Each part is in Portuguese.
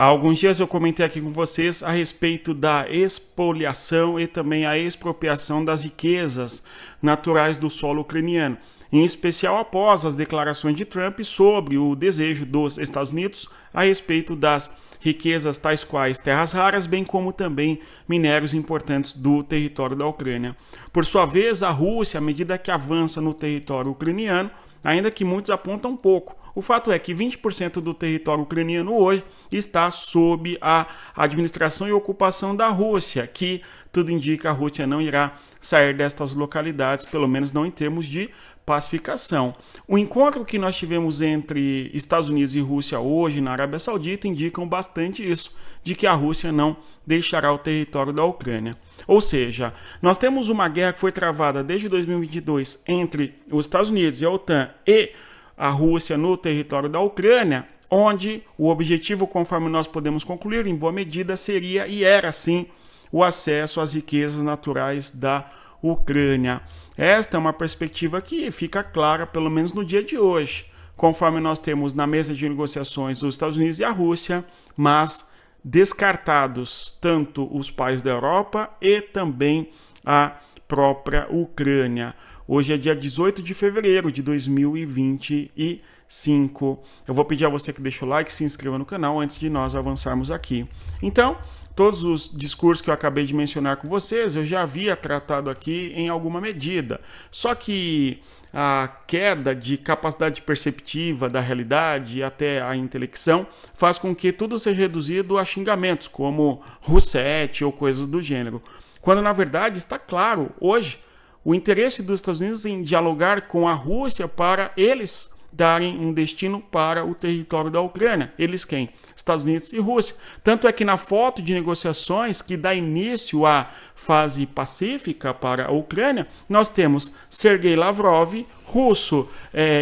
Há alguns dias eu comentei aqui com vocês a respeito da expoliação e também a expropriação das riquezas naturais do solo ucraniano, em especial após as declarações de Trump sobre o desejo dos Estados Unidos a respeito das riquezas tais quais terras raras, bem como também minérios importantes do território da Ucrânia. Por sua vez, a Rússia, à medida que avança no território ucraniano, ainda que muitos apontam pouco, o fato é que 20% do território ucraniano hoje está sob a administração e ocupação da Rússia, que tudo indica a Rússia não irá sair destas localidades, pelo menos não em termos de pacificação. O encontro que nós tivemos entre Estados Unidos e Rússia hoje na Arábia Saudita indicam bastante isso, de que a Rússia não deixará o território da Ucrânia. Ou seja, nós temos uma guerra que foi travada desde 2022 entre os Estados Unidos e a OTAN e a Rússia no território da Ucrânia, onde o objetivo, conforme nós podemos concluir, em boa medida, seria e era, sim, o acesso às riquezas naturais da Ucrânia. Esta é uma perspectiva que fica clara, pelo menos no dia de hoje, conforme nós temos na mesa de negociações os Estados Unidos e a Rússia, mas descartados tanto os países da Europa e também a própria Ucrânia. Hoje é dia 18 de fevereiro de 2025. Eu vou pedir a você que deixe o like, se inscreva no canal antes de nós avançarmos aqui. Então, todos os discursos que eu acabei de mencionar com vocês, eu já havia tratado aqui em alguma medida. Só que a queda de capacidade perceptiva da realidade até a intelecção faz com que tudo seja reduzido a xingamentos, como Rousseff ou coisas do gênero. Quando, na verdade, está claro, hoje, o interesse dos Estados Unidos em dialogar com a Rússia para eles darem um destino para o território da Ucrânia. Eles quem? Estados Unidos e Rússia. Tanto é que na foto de negociações que dá início à fase pacífica para a Ucrânia, nós temos Sergei Lavrov, russo,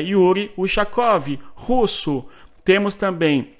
Yuri Ushakov, russo. Temos também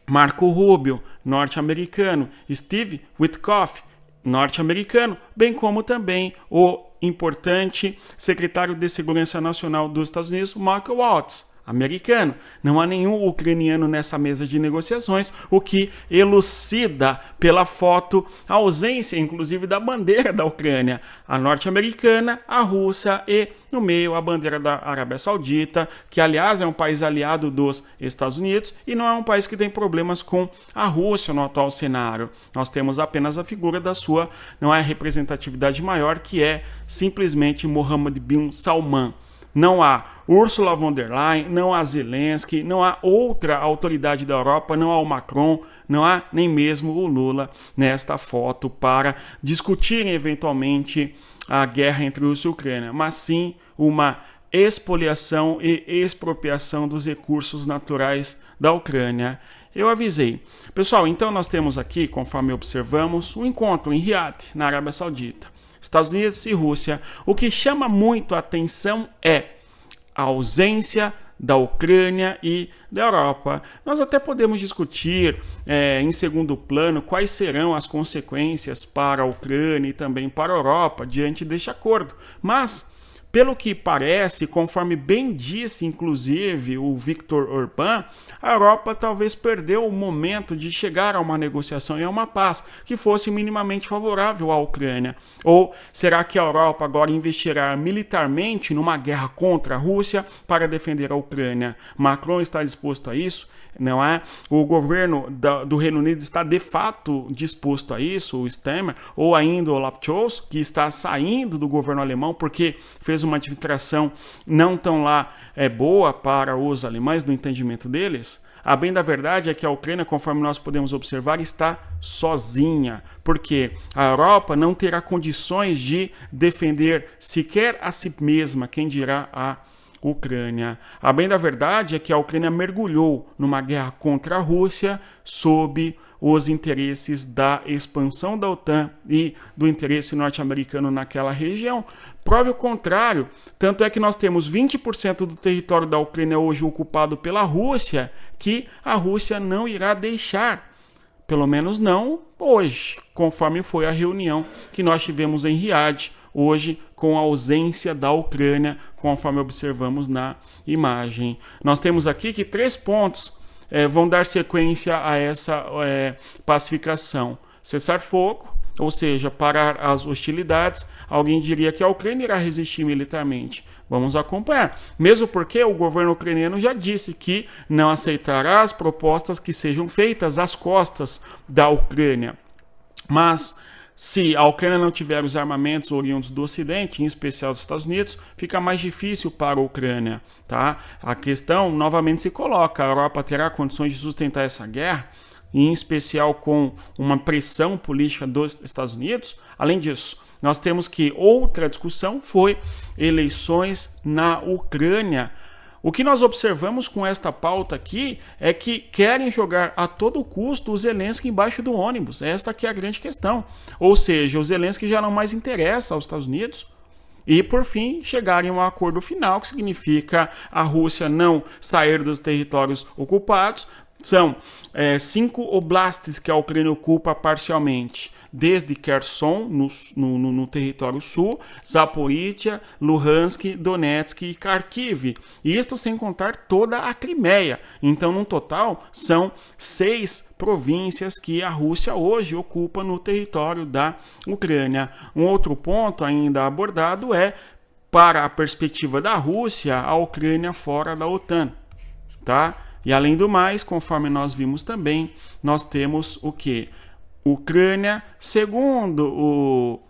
Marco Rubio, norte-americano, Steve Witkoff, norte-americano, bem como também o importante secretário de Segurança Nacional dos Estados Unidos, Michael Waltz, americano. Não há nenhum ucraniano nessa mesa de negociações, o que elucida pela foto a ausência, inclusive, da bandeira da Ucrânia, a norte-americana, a russa e, no meio, a bandeira da Arábia Saudita, que, aliás, é um país aliado dos Estados Unidos e não é um país que tem problemas com a Rússia no atual cenário. Nós temos apenas a figura da sua, não é representatividade maior, que é simplesmente Mohammed bin Salman. Não há Ursula von der Leyen, não há Zelensky, não há outra autoridade da Europa, não há o Macron, não há nem mesmo o Lula nesta foto para discutirem eventualmente a guerra entre Rússia e Ucrânia, mas sim uma expoliação e expropriação dos recursos naturais da Ucrânia. Eu avisei. Pessoal, então nós temos aqui, conforme observamos, um encontro em Riad, na Arábia Saudita. Estados Unidos e Rússia. O que chama muito a atenção é a ausência da Ucrânia e da Europa. Nós até podemos discutir em segundo plano quais serão as consequências para a Ucrânia e também para a Europa diante deste acordo. Mas, pelo que parece, conforme bem disse inclusive o Viktor Orbán, a Europa talvez perdeu o momento de chegar a uma negociação e a uma paz que fosse minimamente favorável à Ucrânia. Ou será que a Europa agora investirá militarmente numa guerra contra a Rússia para defender a Ucrânia? Macron está disposto a isso? Não é? O governo do Reino Unido está de fato disposto a isso, o Stemmer, ou ainda o Olaf Scholz, que está saindo do governo alemão porque fez uma administração não tão lá boa para os alemães, no entendimento deles. A bem da verdade é que a Ucrânia, conforme nós podemos observar, está sozinha, porque a Europa não terá condições de defender sequer a si mesma, quem dirá a Ucrânia. A bem da verdade é que a Ucrânia mergulhou numa guerra contra a Rússia sob os interesses da expansão da OTAN e do interesse norte-americano naquela região. Prove o contrário, tanto é que nós temos 20% do território da Ucrânia hoje ocupado pela Rússia, que a Rússia não irá deixar, pelo menos não hoje, conforme foi a reunião que nós tivemos em Riad, hoje com a ausência da Ucrânia, conforme observamos na imagem. Nós temos aqui que 3 pontos vão dar sequência a essa pacificação? Cessar fogo, ou seja, parar as hostilidades. Alguém diria que a Ucrânia irá resistir militarmente. Vamos acompanhar. Mesmo porque o governo ucraniano já disse que não aceitará as propostas que sejam feitas às costas da Ucrânia. Mas se a Ucrânia não tiver os armamentos oriundos do Ocidente, em especial dos Estados Unidos, fica mais difícil para a Ucrânia. Tá? A questão novamente se coloca: a Europa terá condições de sustentar essa guerra, em especial com uma pressão política dos Estados Unidos? Além disso, nós temos que outra discussão foi eleições na Ucrânia. O que nós observamos com esta pauta aqui é que querem jogar a todo custo o Zelensky embaixo do ônibus. Esta que é a grande questão. Ou seja, o Zelensky já não mais interessa aos Estados Unidos. E, por fim, chegarem a um acordo final, que significa a Rússia não sair dos territórios ocupados. São 5 oblastes que a Ucrânia ocupa parcialmente, desde Kherson, no território sul, Zaporizhia, Luhansk, Donetsk e Kharkiv. E isto sem contar toda a Crimeia. Então, no total, são 6 províncias que a Rússia hoje ocupa no território da Ucrânia. Um outro ponto ainda abordado é, para a perspectiva da Rússia, a Ucrânia fora da OTAN. Tá? E além do mais, conforme nós vimos também, nós temos o quê? Ucrânia, segundo o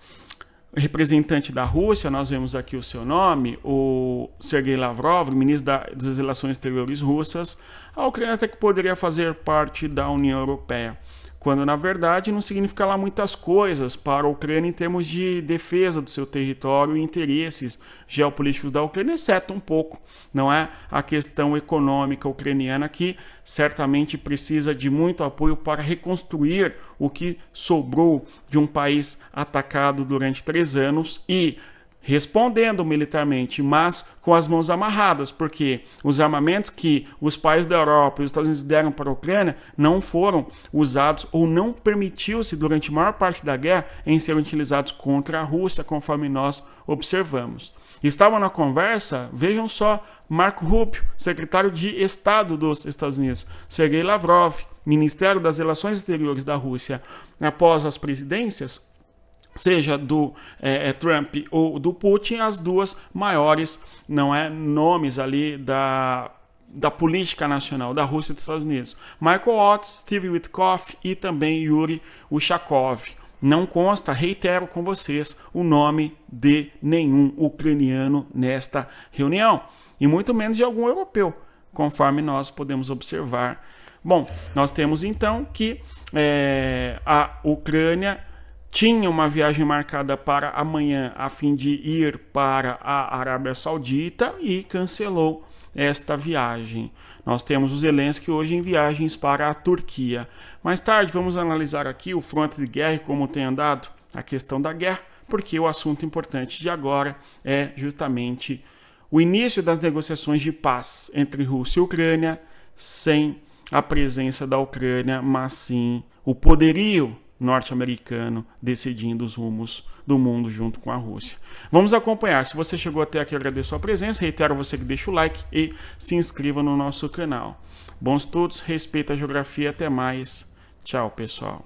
representante da Rússia, nós vemos aqui o seu nome, o Sergei Lavrov, ministro das Relações Exteriores russas, a Ucrânia até que poderia fazer parte da União Europeia, quando na verdade não significa lá muitas coisas para a Ucrânia em termos de defesa do seu território e interesses geopolíticos da Ucrânia, exceto um pouco, não é? A questão econômica ucraniana, que certamente precisa de muito apoio para reconstruir o que sobrou de um país atacado durante 3 anos e respondendo militarmente, mas com as mãos amarradas, porque os armamentos que os países da Europa e os Estados Unidos deram para a Ucrânia não foram usados ou não permitiu-se durante a maior parte da guerra em serem utilizados contra a Rússia, conforme nós observamos. Estavam na conversa, vejam só, Marco Rubio, secretário de Estado dos Estados Unidos, Sergei Lavrov, Ministério das Relações Exteriores da Rússia, após as presidências, seja do Trump ou do Putin, as duas maiores nomes ali da política nacional da Rússia e dos Estados Unidos. Michael Watts, Steve Witkoff e também Yuri Ushakov. Não consta, reitero com vocês, o nome de nenhum ucraniano nesta reunião, e muito menos de algum europeu, conforme nós podemos observar. Bom, nós temos então que a Ucrânia tinha uma viagem marcada para amanhã a fim de ir para a Arábia Saudita e cancelou esta viagem. Nós temos o Zelensky hoje em viagens para a Turquia. Mais tarde vamos analisar aqui o fronte de guerra e como tem andado a questão da guerra, porque o assunto importante de agora é justamente o início das negociações de paz entre Rússia e Ucrânia, sem a presença da Ucrânia, mas sim o poderio norte-americano decidindo os rumos do mundo junto com a Rússia. Vamos acompanhar. Se você chegou até aqui, eu agradeço a presença. Reitero você que deixa o like e se inscreva no nosso canal. Bons estudos, respeita a geografia. Até mais. Tchau, pessoal.